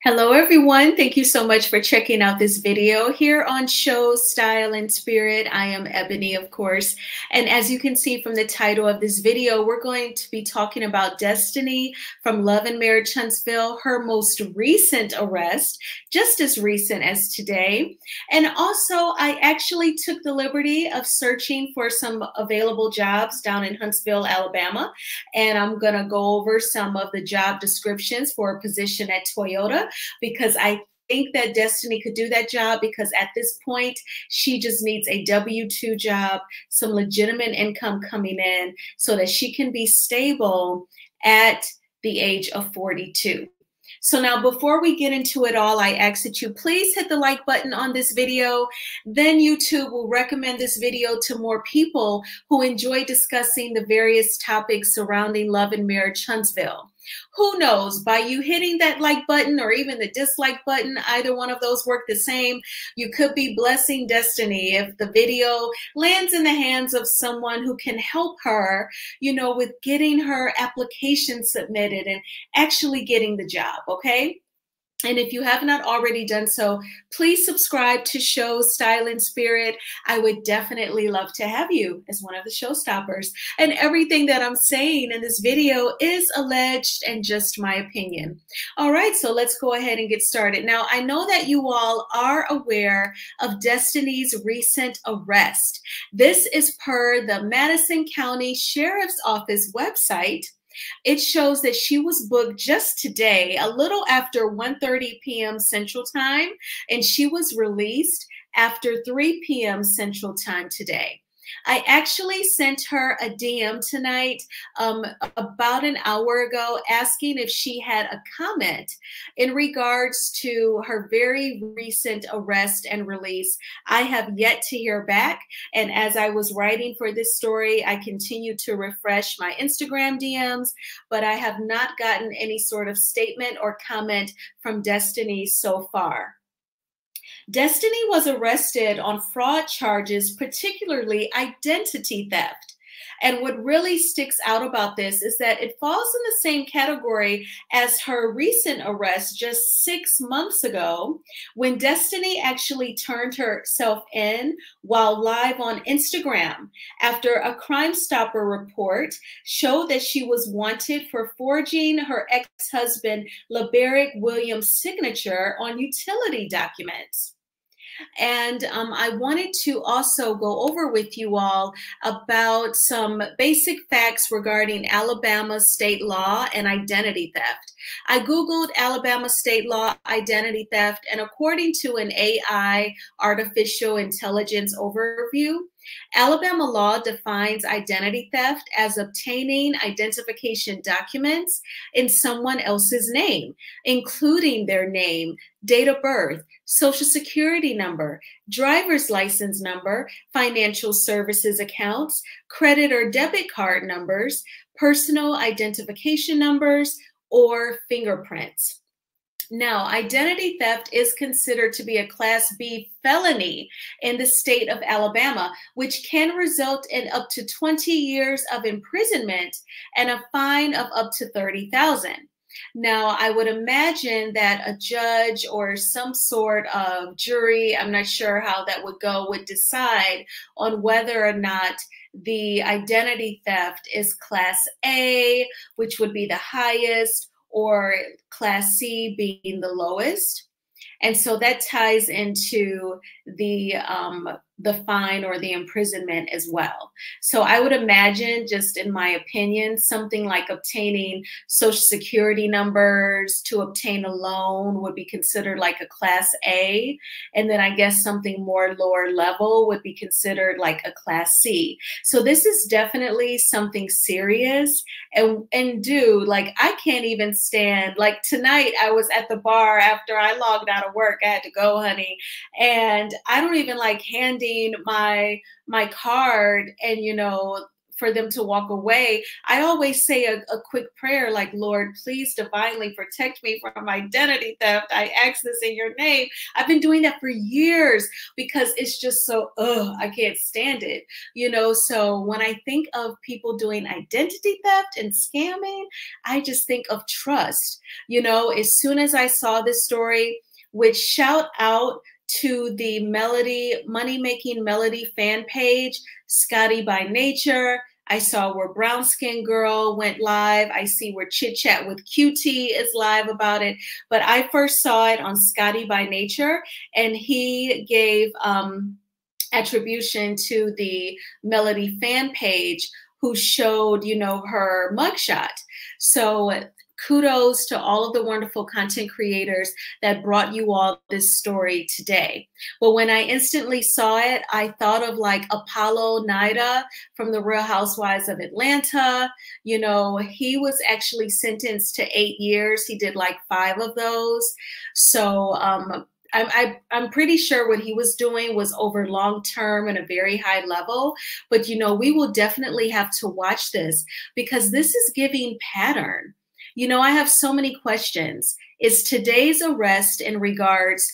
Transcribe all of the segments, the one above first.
Hello, everyone. Thank you so much for checking out this video here on Show Style and Spirit. I am Ebony, of course. And as you can see from the title of this video, we're going to be talking about Destiny from Love and Marriage Huntsville, her most recent arrest, just as recent as today. And also, I actually took the liberty of searching for some available jobs down in Huntsville, Alabama. And I'm going to go over some of the job descriptions for a position at Toyota because I think that Destiny could do that job because at this point, she just needs a W-2 job, some legitimate income coming in so that she can be stable at the age of 42. So now before we get into it all, I ask that you please hit the like button on this video. Then YouTube will recommend this video to more people who enjoy discussing the various topics surrounding Love and Marriage Huntsville. Who knows, by you hitting that like button or even the dislike button, either one of those work the same, you could be blessing Destiny if the video lands in the hands of someone who can help her, with getting her application submitted and actually getting the job, okay? And if you have not already done so, please subscribe to Show Style and Spirit. I would definitely love to have you as one of the showstoppers. And everything that I'm saying in this video is alleged and just my opinion. All right, so let's go ahead and get started. Now, I know that you all are aware of Destiny's recent arrest. This is per the Madison County Sheriff's Office website. It shows that she was booked just today, a little after 1:30 p.m. Central Time, and she was released after 3 p.m. Central Time today. I actually sent her a DM tonight about an hour ago asking if she had a comment in regards to her very recent arrest and release. I have yet to hear back. And as I was writing for this story, I continue to refresh my Instagram DMs, but I have not gotten any sort of statement or comment from Destiny so far. Destiny was arrested on fraud charges, particularly identity theft. And what really sticks out about this is that it falls in the same category as her recent arrest just 6 months ago, when Destiny actually turned herself in while live on Instagram after a Crime Stopper report showed that she was wanted for forging her ex-husband LeBarick Williams' signature on utility documents. And I wanted to also go over with you all about some basic facts regarding Alabama state law and identity theft. I Googled Alabama state law identity theft, and according to an AI artificial intelligence overview, Alabama law defines identity theft as obtaining identification documents in someone else's name, including their name, date of birth, social security number, driver's license number, financial services accounts, credit or debit card numbers, personal identification numbers, or fingerprints. Now, identity theft is considered to be a Class B felony in the state of Alabama, which can result in up to 20 years of imprisonment and a fine of up to $30,000. Now, I would imagine that a judge or some sort of jury, I'm not sure how that would go, would decide on whether or not the identity theft is Class A, which would be the highest, or Class C being the lowest. And so that ties into the fine or the imprisonment as well. So I would imagine, just in my opinion, something like obtaining social security numbers to obtain a loan would be considered like a Class A. And then I guess something more lower level would be considered like a Class C. So this is definitely something serious. And dude, like, I can't even stand, like, tonight I was at the bar after I logged out of work. I had to go, honey. And I don't even like handing my card and, for them to walk away, I always say a quick prayer like, Lord, please divinely protect me from identity theft. I ask this in your name. I've been doing that for years because it's just so, I can't stand it. So when I think of people doing identity theft and scamming, I just think of trust. As soon as I saw this story, which shout out to the Money Making Melody fan page, Scotty by Nature. I saw where Brown Skin Girl went live. I see where Chit Chat with QT is live about it. But I first saw it on Scotty by Nature, and he gave attribution to the Melody fan page who showed, her mugshot. So kudos to all of the wonderful content creators that brought you all this story today. But when I instantly saw it, I thought of like Apollo Nida from the Real Housewives of Atlanta. He was actually sentenced to 8 years. He did like 5 of those. So I'm pretty sure what he was doing was over long term and a very high level. But, we will definitely have to watch this because this is giving pattern. I have so many questions. Is today's arrest in regards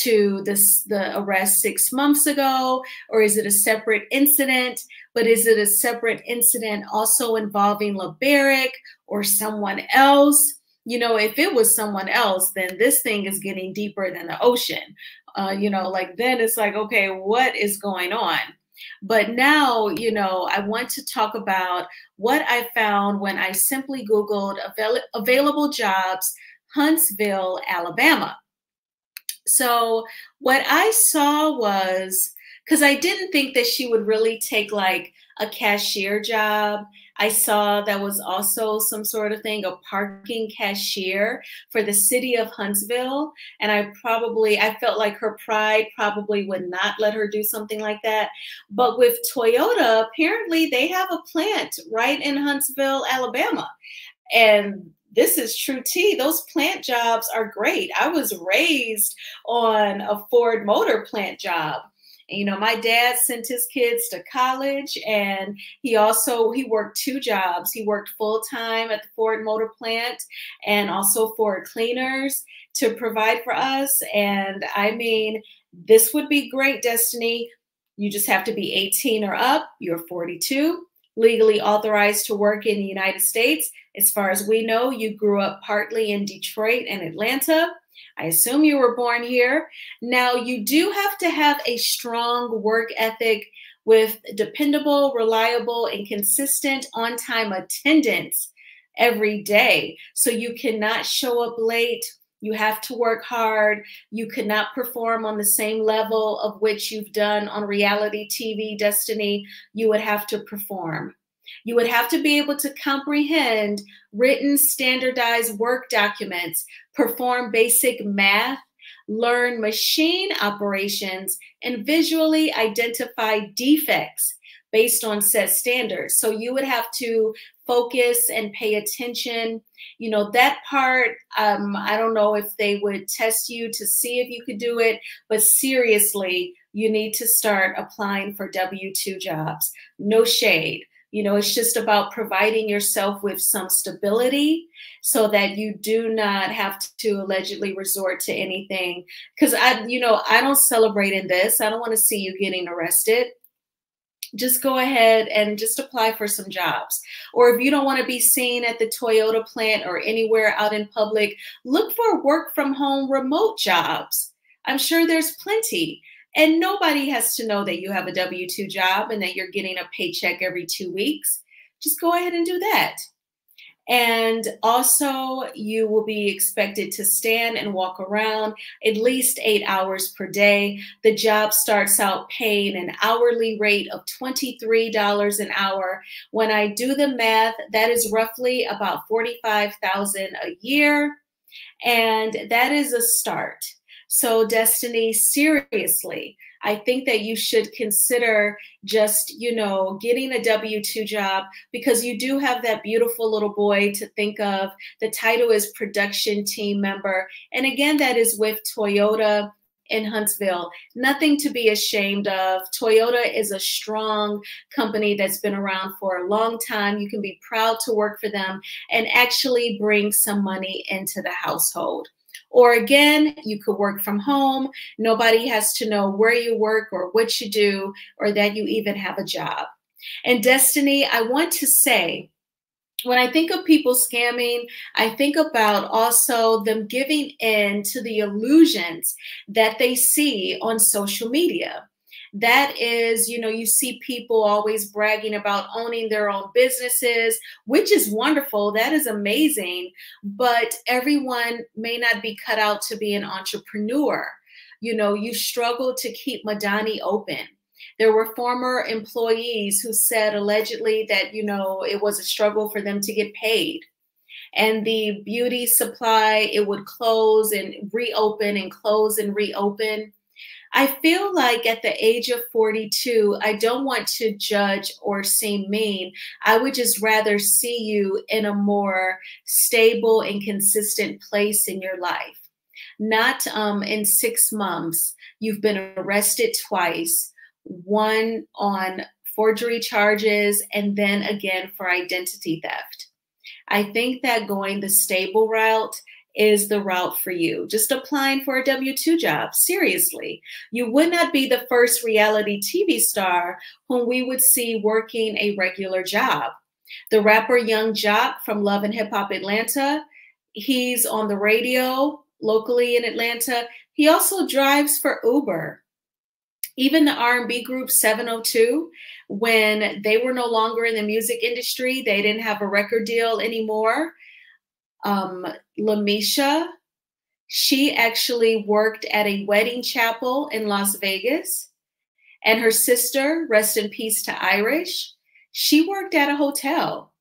to the arrest 6 months ago, or is it a separate incident? But is it a separate incident also involving LeBaric or someone else? If it was someone else, then this thing is getting deeper than the ocean. Then it's like, okay, what is going on? But now, I want to talk about what I found when I simply Googled available jobs, Huntsville, Alabama. So what I saw was, because I didn't think that she would really take like a cashier job. I saw that was also some sort of thing, a parking cashier for the city of Huntsville. And I felt like her pride probably would not let her do something like that. But with Toyota, apparently they have a plant right in Huntsville, Alabama. And this is true tea. Those plant jobs are great. I was raised on a Ford Motor plant job. My dad sent his kids to college, and he worked 2 jobs. He worked full-time at the Ford Motor plant and also Ford Cleaners to provide for us. And I mean, this would be great, Destiny. You just have to be 18 or up. You're 42, legally authorized to work in the United States. As far as we know, you grew up partly in Detroit and Atlanta. I assume you were born here. Now, you do have to have a strong work ethic with dependable, reliable, and consistent on-time attendance every day. So you cannot show up late. You have to work hard. You cannot perform on the same level of which you've done on reality TV, Destiny. You would have to perform. You would have to be able to comprehend written, standardized work documents, perform basic math, learn machine operations, and visually identify defects based on set standards. So you would have to focus and pay attention. That part, I don't know if they would test you to see if you could do it, but seriously, you need to start applying for W-2 jobs. No shade. It's just about providing yourself with some stability so that you do not have to allegedly resort to anything. Because I don't celebrate in this. I don't want to see you getting arrested. Just go ahead and just apply for some jobs. Or if you don't want to be seen at the Toyota plant or anywhere out in public, look for work from home remote jobs. I'm sure there's plenty. And nobody has to know that you have a W-2 job and that you're getting a paycheck every 2 weeks. Just go ahead and do that. And also, you will be expected to stand and walk around at least 8 hours per day. The job starts out paying an hourly rate of $23 an hour. When I do the math, that is roughly about $45,000 a year. And that is a start. So Destiny, seriously, I think that you should consider just, getting a W-2 job because you do have that beautiful little boy to think of. The title is production team member. And again, that is with Toyota in Huntsville. Nothing to be ashamed of. Toyota is a strong company that's been around for a long time. You can be proud to work for them and actually bring some money into the household. Or again, you could work from home. Nobody has to know where you work or what you do or that you even have a job. And Destiny, I want to say, when I think of people scamming, I think about also them giving in to the illusions that they see on social media. That is, you know, you see people always bragging about owning their own businesses, which is wonderful. That is amazing. But everyone may not be cut out to be an entrepreneur. You know, you struggle to keep Madani open. There were former employees who said allegedly that, you know, it was a struggle for them to get paid. And the beauty supply, it would close and reopen and close and reopen. I feel like at the age of 42, I don't want to judge or seem mean. I would just rather see you in a more stable and consistent place in your life. Not in 6 months, you've been arrested twice. One on forgery charges, and then again for identity theft. I think that going the stable route is the route for you. Just applying for a W-2 job, seriously. You would not be the first reality TV star whom we would see working a regular job. The rapper Young Jock from Love and Hip Hop Atlanta, he's on the radio locally in Atlanta. He also drives for Uber. Even the R&B group 702, when they were no longer in the music industry, they didn't have a record deal anymore. Lamisha, she actually worked at a wedding chapel in Las Vegas. And her sister, rest in peace to Irish, she worked at a hotel.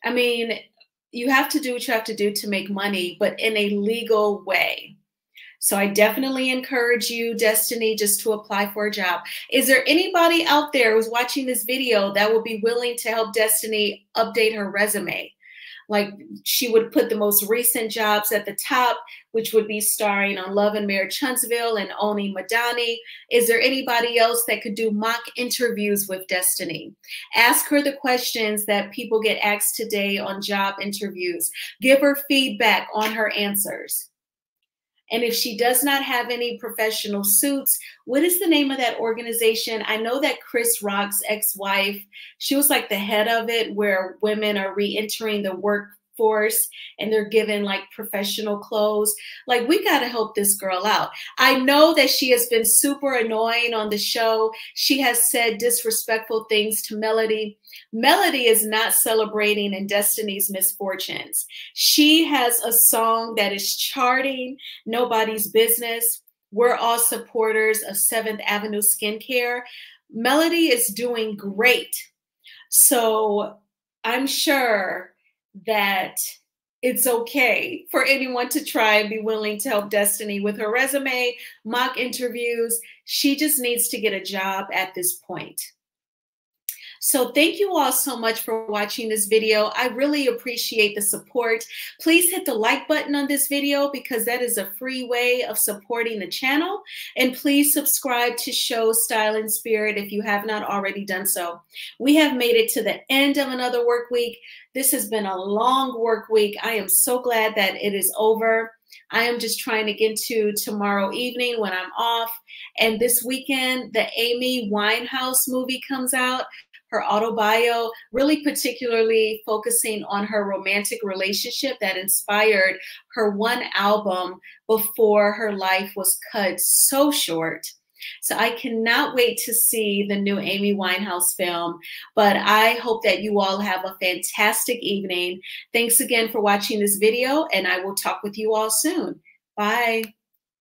I mean, you have to do what you have to do to make money, but in a legal way. So I definitely encourage you, Destiny, just to apply for a job. Is there anybody out there who's watching this video that would be willing to help Destiny update her resume? Like, she would put the most recent jobs at the top, which would be starring on Love and Marriage Huntsville and owning Madani. Is there anybody else that could do mock interviews with Destiny? Ask her the questions that people get asked today on job interviews. Give her feedback on her answers. And if she does not have any professional suits, what is the name of that organization? I know that Chris Rock's ex-wife, she was like the head of it, where women are re-entering the workforce and they're given like professional clothes. Like, we got to help this girl out. I know that she has been super annoying on the show. She has said disrespectful things to Melody. Melody is not celebrating in Destiny's misfortunes. She has a song that is charting, Nobody's Business. We're all supporters of 7th Avenue Skincare. Melody is doing great. So I'm sure that it's okay for anyone to try and be willing to help Destiny with her resume, mock interviews. She just needs to get a job at this point. So thank you all so much for watching this video. I really appreciate the support. Please hit the like button on this video because that is a free way of supporting the channel. And please subscribe to Show Style and Spirit if you have not already done so. We have made it to the end of another work week. This has been a long work week. I am so glad that it is over. I am just trying to get to tomorrow evening when I'm off. And this weekend, the Amy Winehouse movie comes out. Her autobio, really particularly focusing on her romantic relationship that inspired her one album before her life was cut so short. So I cannot wait to see the new Amy Winehouse film, but I hope that you all have a fantastic evening. Thanks again for watching this video, and I will talk with you all soon. Bye.